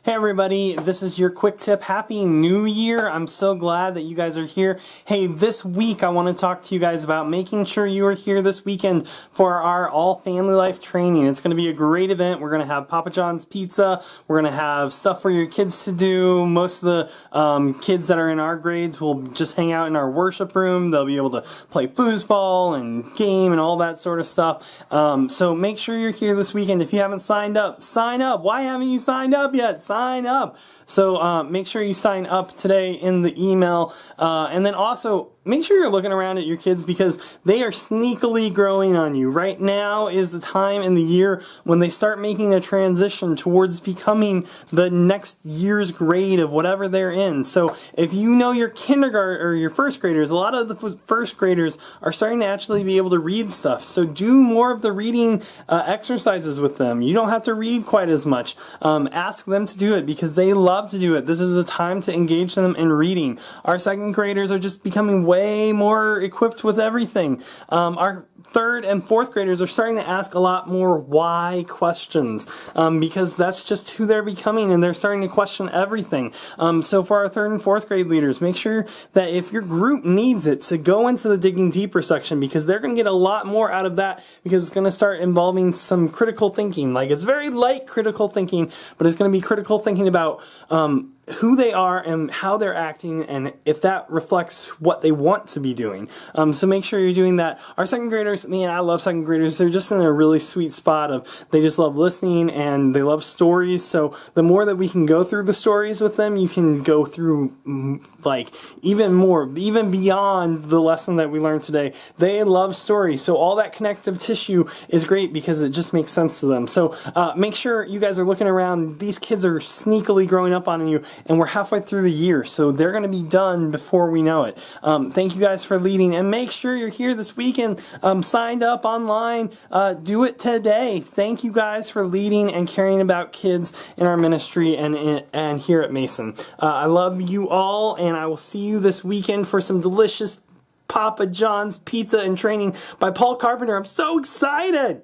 Hey everybody, this is your quick tip. Happy New Year. I'm so glad that you guys are here. Hey, this week I want to talk to you guys about making sure you are here this weekend for our all family life training. It's going to be a great event. We're going to have Papa John's pizza. We're going to have stuff for your kids to do. Most of the kids that are in our grades will just hang out in our worship room. They'll be able to play foosball and game and all that sort of stuff. So make sure you're here this weekend. If you haven't signed up, sign up. Why haven't you signed up yet? Sign up. So make sure you sign up today in the email, and then also make sure you're looking around at your kids because they are sneakily growing on you. Right now is the time in the year when they start making a transition towards becoming the next year's grade of whatever they're in. So if you know your kindergarten or your first graders, a lot of the first graders are starting to actually be able to read stuff. So do more of the reading exercises with them. You don't have to read quite as much. Ask them to do it because they love to do it. This is a time to engage them in reading. Our second graders are just becoming way more equipped with everything. Our third and fourth graders are starting to ask a lot more why questions because that's just who they're becoming, and they're starting to question everything. So for our third and fourth grade leaders, make sure that if your group needs it to go into the digging deeper section because they're going to get a lot more out of that because it's going to start involving some critical thinking. Like, it's very light critical thinking, but it's going to be critical thinking about who they are and how they're acting, and if that reflects what they want to be doing. So make sure you're doing that. Our second graders, man, I love second graders. They're just in a really sweet spot of they just love listening and they love stories. So the more that we can go through the stories with them, you can go through like even more, even beyond the lesson that we learned today. They love stories. So all that connective tissue is great because it just makes sense to them. So make sure you guys are looking around. These kids are sneakily growing up on you, and we're halfway through the year, so they're going to be done before we know it. Thank you guys for leading, and make sure you're here this weekend, signed up online. Do it today. Thank you guys for leading and caring about kids in our ministry and here at Mason. I love you all, and I will see you this weekend for some delicious Papa John's pizza and training by Paul Carpenter. I'm so excited!